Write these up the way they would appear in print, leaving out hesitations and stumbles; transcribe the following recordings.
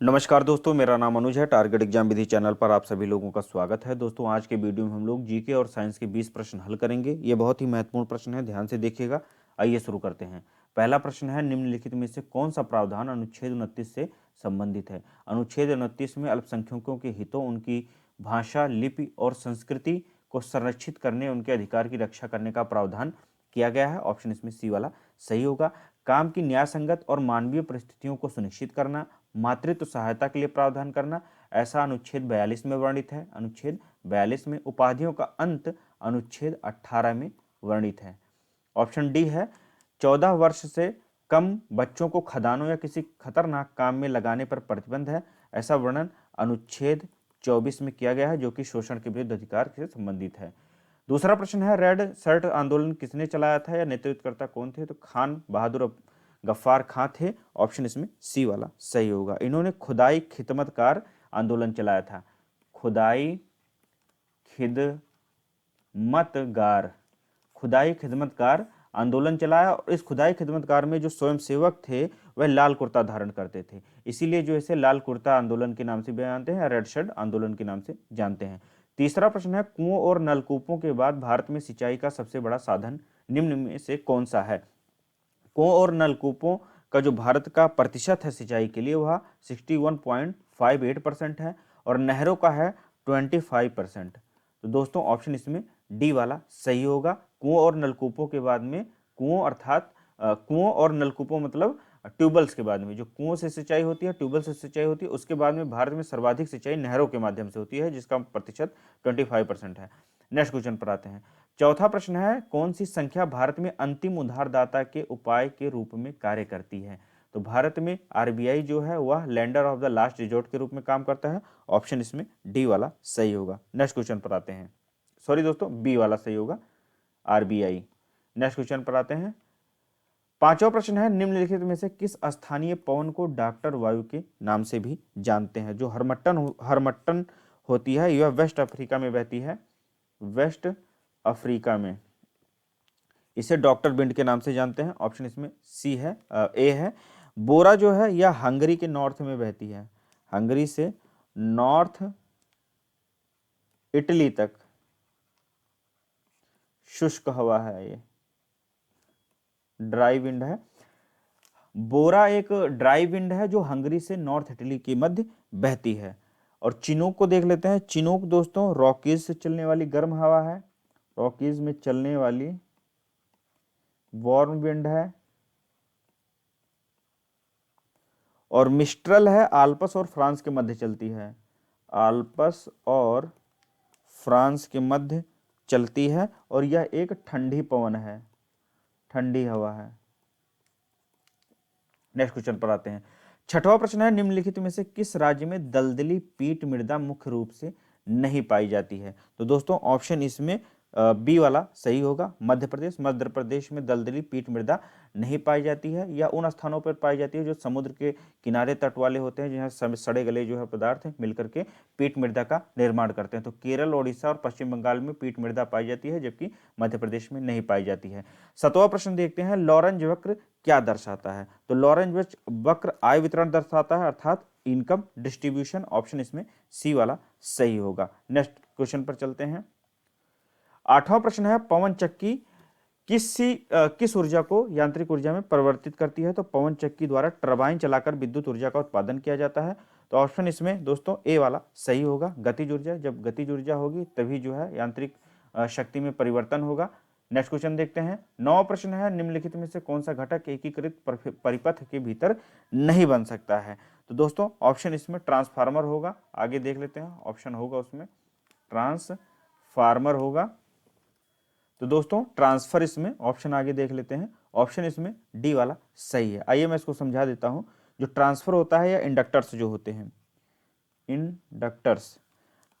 नमस्कार दोस्तों, मेरा नाम अनुज है। टारगेट एग्जाम विधि चैनल पर आप सभी लोगों का स्वागत है। दोस्तों, आज के वीडियो में हम लोग जीके और साइंस के 20 प्रश्न हल करेंगे। ये बहुत ही महत्वपूर्ण प्रश्न है, ध्यान से देखिएगा। आइए शुरू करते हैं। पहला प्रश्न है, निम्नलिखित में से कौन सा प्रावधान अनुच्छेद 29 से संबंधित है? अनुच्छेद 29 में अल्पसंख्यकों के हितों, उनकी भाषा, लिपि और संस्कृति को संरक्षित करने, उनके अधिकार की रक्षा करने का प्रावधान किया गया है। ऑप्शन इसमें सी वाला सही होगा। काम की न्यायसंगत और मानवीय परिस्थितियों को सुनिश्चित करना, मातृत्व सहायता के लिए प्रावधान करना, ऐसा अनुच्छेद 42 में वर्णित है। अनुच्छेद 42 में उपाधियों का अंत अनुच्छेद 18 में वर्णित है। ऑप्शन डी है, 14 वर्ष से कम बच्चों को खदानों या किसी खतरनाक काम में लगाने पर प्रतिबंध है। ऐसा वर्णन अनुच्छेद 24 में किया गया है, जो कि शोषण के विरुद्ध अधिकार से संबंधित है। दूसरा प्रश्न है, रेड शर्ट आंदोलन किसने चलाया था या नेतृत्वकर्ता कौन थे? तो खान बहादुर गफ्फार खां थे। ऑप्शन इसमें सी वाला सही होगा। इन्होंने खुदाई खिदमतकार आंदोलन चलाया था। खुदाई खिदमतगार खुदाई खिदमतकार आंदोलन चलाया, और इस खुदाई खिदमतकार में जो स्वयंसेवक थे वह लाल कुर्ता धारण करते थे, इसीलिए जो इसे लाल कुर्ता आंदोलन के नाम से भी जानते हैं, रेड शर्ट आंदोलन के नाम से जानते हैं। तीसरा प्रश्न है, कुओं और नलकूपों के बाद भारत में सिंचाई का सबसे बड़ा साधन निम्न में से कौन सा है? कुओं और नलकूपों का जो भारत का प्रतिशत है सिंचाई के लिए, वह 61.58% है, और नहरों का है 25%। तो दोस्तों, ऑप्शन इसमें डी वाला सही होगा। कुओं और नलकूपों के बाद में, कुओं अर्थात कुओं और नलकूपों मतलब ट्यूबवेल्स के बाद में, जो कुओं से सिंचाई होती है, ट्यूबवेल से सिंचाई होती है, उसके बाद में भारत में सर्वाधिक सिंचाई नहरों के माध्यम से होती है, जिसका प्रतिशत 25% है। नेक्स्ट क्वेश्चन पर आते हैं। चौथा प्रश्न है, कौन सी संख्या भारत में अंतिम उधारदाता के उपाय के रूप में कार्य करती है? तो भारत में आरबीआई जो है वह lender of the last resort के रूप में काम करता है। ऑप्शन इसमें डी वाला सही होगा। नेक्स्ट क्वेश्चन पर आते हैं। सॉरी दोस्तों, बी वाला सही होगा, आरबीआई। नेक्स्ट क्वेश्चन पर आते हैं। पांचवा प्रश्न है, निम्नलिखित में से किस स्थानीय पवन को डॉक्टर वायु के नाम से भी जानते हैं? जो हरमट्टन होती है, यह वेस्ट अफ्रीका में बहती है। वेस्ट अफ्रीका में इसे डॉक्टर विंड के नाम से जानते हैं। ऑप्शन इसमें सी है, ए है। बोरा जो है यह हंगरी के नॉर्थ में बहती है। हंगरी से नॉर्थ इटली तक शुष्क हवा है, ये ड्राई विंड है। बोरा एक ड्राई विंड है जो हंगरी से नॉर्थ इटली के मध्य बहती है। और चिनूक को देख लेते हैं। चिनूक दोस्तों रॉकीज से चलने वाली गर्म हवा है, रॉकीज में चलने वाली वार्म विंड है। और मिस्ट्रल है, आल्प्स और फ्रांस के मध्य चलती है। आल्प्स और फ्रांस के मध्य चलती है, और यह एक ठंडी पवन है, ठंडी हवा है। नेक्स्ट क्वेश्चन पर आते हैं। छठवां प्रश्न है, निम्नलिखित में से किस राज्य में दलदली पीट मृदा मुख्य रूप से नहीं पाई जाती है? तो दोस्तों, ऑप्शन इसमें बी वाला सही होगा, मध्य प्रदेश। मध्य प्रदेश में दलदली पीट मृदा नहीं पाई जाती है। यह उन स्थानों पर पाई जाती है जो समुद्र के किनारे तट वाले होते हैं, जहाँ सड़े गले जो है पदार्थ मिलकर के पीट मृदा का निर्माण करते हैं। तो केरल, ओडिशा और पश्चिम बंगाल में पीट मृदा पाई जाती है, जबकि मध्य प्रदेश में नहीं पाई जाती है। सातवां प्रश्न देखते हैं, लॉरेंज वक्र क्या दर्शाता है? तो लॉरेंज वक्र आय वितरण दर्शाता है, अर्थात इनकम डिस्ट्रीब्यूशन। ऑप्शन इसमें सी वाला सही होगा। नेक्स्ट क्वेश्चन पर चलते हैं। आठवां प्रश्न है, पवन चक्की किस ऊर्जा को यांत्रिक ऊर्जा में परिवर्तित करती है? तो पवन चक्की द्वारा टरबाइन चलाकर विद्युत ऊर्जा का उत्पादन किया जाता है। तो ऑप्शन इसमें दोस्तों ए वाला सही होगा, गतिज ऊर्जा। जब गतिज ऊर्जा होगी तभी जो है यांत्रिक शक्ति में परिवर्तन होगा। नेक्स्ट क्वेश्चन देखते हैं। नौवां प्रश्न है, निम्नलिखित में से कौन सा घटक एकीकृत परिपथ के भीतर नहीं बन सकता है? तो दोस्तों, ऑप्शन इसमें ट्रांसफार्मर होगा। आगे देख लेते हैं, ऑप्शन होगा उसमें ट्रांसफार्मर होगा। तो दोस्तों, ट्रांसफर इसमें ऑप्शन आगे देख लेते हैं, ऑप्शन इसमें डी वाला सही है। आइए मैं इसको समझा देता हूं। जो ट्रांसफर होता है या इंडक्टर्स जो होते हैं, इंडक्टर्स,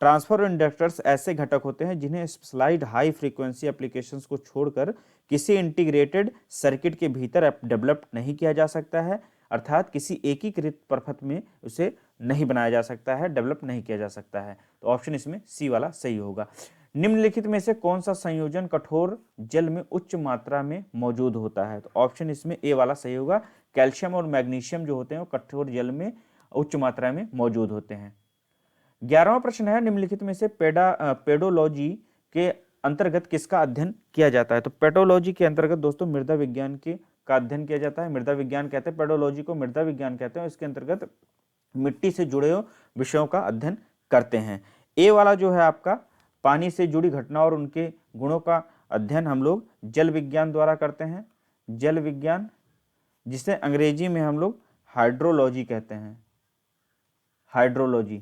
ट्रांसफर और इंडक्टर्स ऐसे घटक होते हैं जिन्हें स्पेशलाइज्ड हाई फ्रीक्वेंसी एप्लीकेशंस को छोड़कर किसी इंटीग्रेटेड सर्किट के भीतर डेवलप नहीं किया जा सकता है, अर्थात किसी एकीकृत प्रपथ में उसे नहीं बनाया जा सकता है, डेवलप नहीं किया जा सकता है। तो ऑप्शन इसमें सी वाला सही होगा। निम्नलिखित में से कौन सा संयोजन कठोर जल में उच्च मात्रा में मौजूद होता है? तो ऑप्शन इसमें ए वाला सही होगा। कैल्शियम और मैग्नीशियम जो होते हैं वो कठोर जल में उच्च मात्रा में मौजूद होते हैं। 11वां प्रश्न है, निम्नलिखित में से पेडोलॉजी के अंतर्गत किसका अध्ययन किया जाता है? तो पेडोलॉजी के अंतर्गत दोस्तों मृदा विज्ञान का अध्ययन किया जाता है। मृदा विज्ञान कहते हैं, पेडोलॉजी को मृदा विज्ञान कहते हैं। इसके अंतर्गत मिट्टी से जुड़े विषयों का अध्ययन करते हैं। ए वाला जो है आपका पानी से जुड़ी घटना और उनके गुणों का अध्ययन हम लोग जल विज्ञान द्वारा करते हैं। जल विज्ञान, जिसे अंग्रेजी में हम लोग हाइड्रोलॉजी कहते हैं। हाइड्रोलॉजी,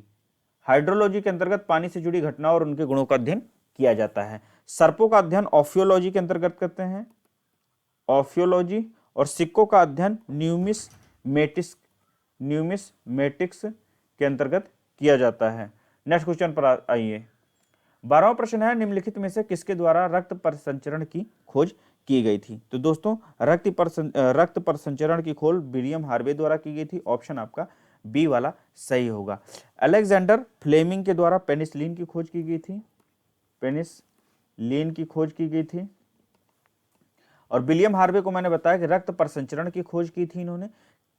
हाइड्रोलॉजी के अंतर्गत पानी से जुड़ी घटना और उनके गुणों का अध्ययन किया जाता है। सर्पों का अध्ययन ऑफियोलॉजी के अंतर्गत करते हैं, ऑफियोलॉजी। और सिक्कों का अध्ययन न्यूमिस्मेटिक्स के अंतर्गत किया जाता है। नेक्स्ट क्वेश्चन पर आइए। 12वां प्रश्न है, निम्नलिखित में से किसके द्वारा रक्त परिसंचरण की खोज की गई थी? तो दोस्तों रक्त परिसंचरण की खोज विलियम हार्वे द्वारा की गई थी। ऑप्शन आपका बी वाला सही होगा। अलेक्जेंडर फ्लेमिंग के द्वारा पेनिसिलिन की खोज की गई थी। पेनिसिलिन की खोज की गई थी। और विलियम हार्वे को मैंने बताया कि रक्त परिसंचरण की खोज की थी इन्होंने।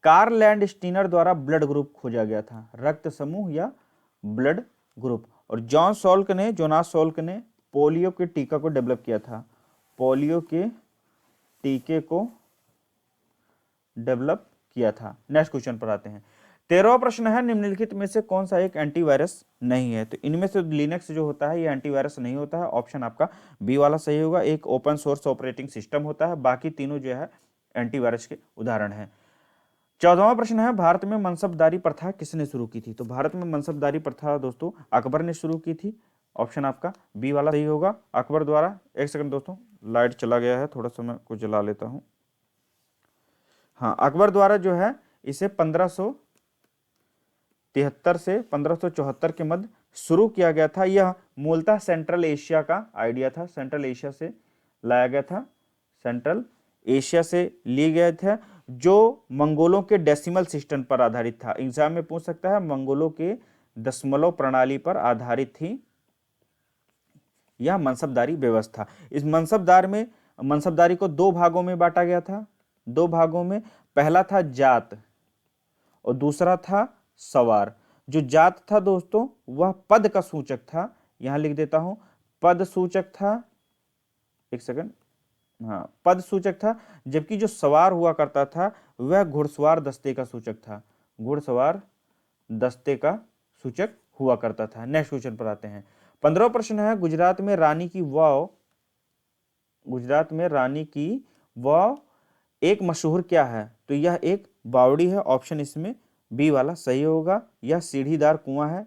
कार्ल लैंडस्टीनर द्वारा ब्लड ग्रुप खोजा गया था, रक्त समूह या ब्लड ग्रुप। और जोनास सॉल्क ने पोलियो के टीका को डेवलप किया था। पोलियो के टीके को डेवलप किया था। नेक्स्ट क्वेश्चन पर आते हैं। 13वां प्रश्न है, निम्नलिखित में से कौन सा एक एंटीवायरस नहीं है? तो इनमें से लिनक्स जो होता है ये एंटीवायरस नहीं होता है। ऑप्शन आपका बी वाला सही होगा। एक ओपन सोर्स ऑपरेटिंग सिस्टम होता है, बाकी तीनों जो है एंटीवायरस के उदाहरण है। 14वां प्रश्न है, भारत में मनसबदारी प्रथा किसने शुरू की थी? तो भारत में मनसबदारी प्रथा दोस्तों अकबर ने शुरू की थी। ऑप्शन आपका बी वाला सही होगा, अकबर द्वारा। एक सेकंड दोस्तों, लाइट चला गया है, थोड़ा सा मैं कुछ जला लेता हूं। हाँ, अकबर द्वारा जो है इसे 1573 से 1574 के मध्य शुरू किया गया था। यह मूलतः सेंट्रल एशिया का आइडिया था, सेंट्रल एशिया से लाया गया था, सेंट्रल एशिया से लिए गए थे, जो मंगोलों के डेसिमल सिस्टम पर आधारित था। एग्जाम में पूछ सकता है, मंगोलों के दशमलव प्रणाली पर आधारित थी यह मनसबदारी व्यवस्था। इस मनसबदारी को दो भागों में बांटा गया था, दो भागों में। पहला था जात और दूसरा था सवार। जो जात था दोस्तों वह पद का सूचक था, यहां लिख देता हूं, पद सूचक था। एक सेकंड, हाँ, पद सूचक था। जबकि जो सवार हुआ करता था वह घुड़सवार दस्ते का सूचक था, घुड़सवार दस्ते का सूचक हुआ करता था। नेक्स्ट क्वेश्चन पर आते हैं। 15वां प्रश्न है, गुजरात में रानी की वाव एक मशहूर क्या है? तो यह एक बावड़ी है। ऑप्शन इसमें बी वाला सही होगा। यह सीढ़ीदार कुआं है,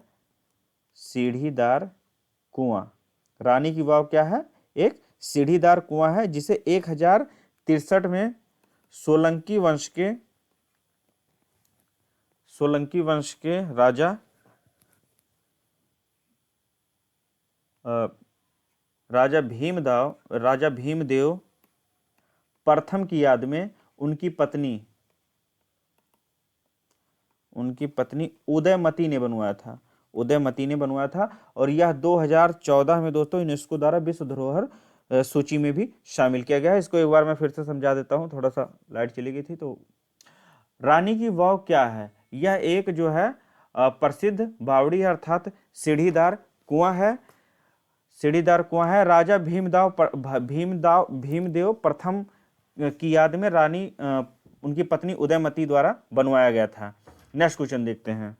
सीढ़ीदार कुआं। रानी की वाव क्या है? एक सीढ़ीदार कुआं है, जिसे 1063 में सोलंकी वंश के राजा भीमदेव प्रथम की याद में उनकी पत्नी उदयमती ने बनवाया था। और यह 2014 में दोस्तों यूनेस्को द्वारा विश्व धरोहर सूची में भी शामिल किया गया है। इसको एक बार मैं फिर से समझा देता हूं, थोड़ा सा लाइट चली गई थी। तो रानी की वाव क्या है? यह एक जो है प्रसिद्ध बावड़ी अर्थात सीढ़ीदार कुआं है। राजा भीमदेव प्रथम की याद में रानी उनकी पत्नी उदयमती द्वारा बनवाया गया था। नेक्स्ट क्वेश्चन देखते हैं।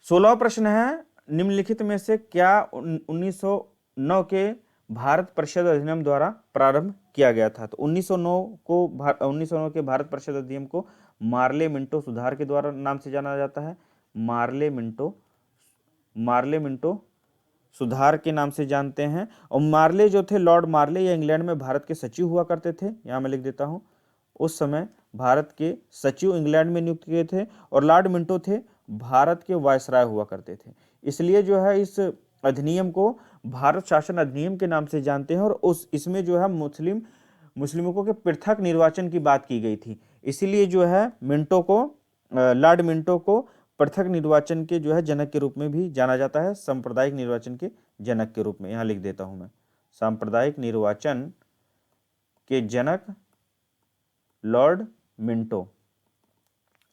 16वां प्रश्न है, निम्नलिखित में से क्या 1909 के भारत परिषद अधिनियम द्वारा प्रारंभ किया गया था? तो 1909 के भारत परिषद अधिनियम को मार्ले मिंटो सुधार के द्वारा नाम से जाना जाता है। मार्ले मिंटो सुधार के नाम से जानते हैं। और मार्ले जो थे, लॉर्ड मार्ले, ये इंग्लैंड में भारत के सचिव हुआ करते थे। यहां मैं लिख देता हूं, उस समय भारत के सचिव इंग्लैंड में नियुक्त किए थे। और लॉर्ड मिंटो थे भारत के वायसराय हुआ करते थे। इसलिए जो है इस अधिनियम को भारत शासन अधिनियम के नाम से जानते हैं। और इसमें जो है मुस्लिमों के पृथक निर्वाचन की बात की गई थी। इसीलिए जो है लॉर्ड मिंटो को पृथक निर्वाचन के जो है जनक के रूप में भी जाना जाता है, सांप्रदायिक निर्वाचन के जनक के रूप में। यहां लिख देता हूं मैं, सांप्रदायिक निर्वाचन के जनक लॉर्ड मिंटो।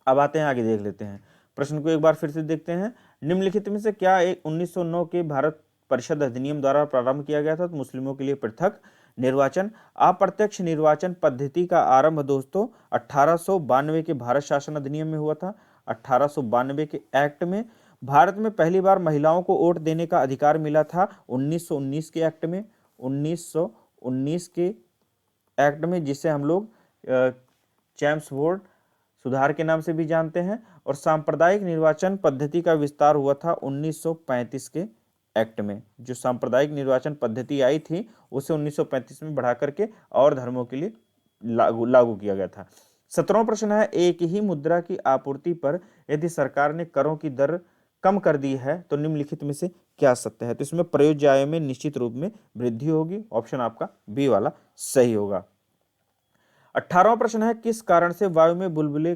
अब आते हैं आगे, देख लेते हैं प्रश्न को एक बार फिर से देखते हैं। निम्नलिखित में से क्या एक 1909 के भारत परिषद अधिनियम द्वारा प्रारंभ किया गया था? तो मुस्लिमों के लिए पृथक निर्वाचन। अप्रत्यक्ष निर्वाचन पद्धति का आरंभ दोस्तों 1892 के भारत शासन अधिनियम में हुआ था। 1892 के एक्ट में भारत में पहली बार महिलाओं को वोट देने का अधिकार मिला था 1919 के एक्ट में। 1919 के एक्ट में, जिसे हम लोग चैम्सफोर्ड सुधार के नाम से भी जानते हैं। और सांप्रदायिक निर्वाचन पद्धति का विस्तार हुआ था 1935 के एक्ट में। जो सांप्रदायिक निर्वाचन पद्धति आई थी उसे 1935 में बढ़ा करके और धर्मों के लिए लागू किया गया था। 17वां प्रश्न है, एक ही मुद्रा की आपूर्ति पर यदि सरकार ने करों की दर कम कर दी है तो निम्नलिखित में से क्या सत्य है? तो इसमें प्रयोज्य आय में निश्चित रूप में वृद्धि होगी। ऑप्शन आपका बी वाला सही होगा। 18वां प्रश्न है, किस कारण से वायु में बुलबुले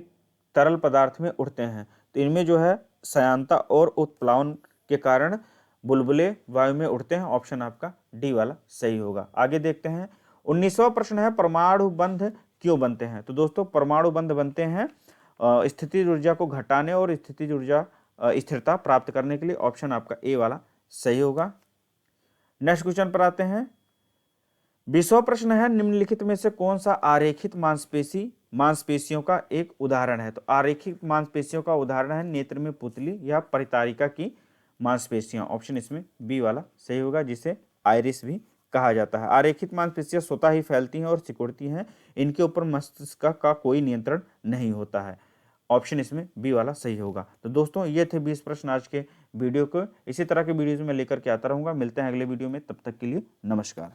तरल पदार्थ में उड़ते हैं? तो इनमें जो है श्यानता और उत्प्लावन के कारण बुलबुले वायु में उड़ते हैं। ऑप्शन आपका डी वाला सही होगा। आगे देखते हैं। 19वां प्रश्न है, परमाणु बंध क्यों बनते हैं? तो दोस्तों परमाणु बंध बनते हैं स्थितिज ऊर्जा को घटाने और स्थितिज ऊर्जा स्थिरता प्राप्त करने के लिए। ऑप्शन आपका ए वाला सही होगा। नेक्स्ट क्वेश्चन पर आते हैं। 20वां प्रश्न है, निम्नलिखित में से कौन सा आरेखित मांसपेशियों का एक उदाहरण है? तो आरेखित मांसपेशियों का उदाहरण है नेत्र में पुतली या परितारिका की मांसपेशियां। ऑप्शन इसमें बी वाला सही होगा, जिसे आइरिस भी कहा जाता है। आरेखित मांसपेशियां स्वतः ही फैलती हैं और सिकुड़ती हैं। इनके ऊपर मस्तिष्क का कोई नियंत्रण नहीं होता है। ऑप्शन इसमें बी वाला सही होगा। तो दोस्तों ये थे 20 प्रश्न आज के वीडियो को। इसी तरह के वीडियोज में लेकर के आता रहूंगा। मिलते हैं अगले वीडियो में, तब तक के लिए नमस्कार।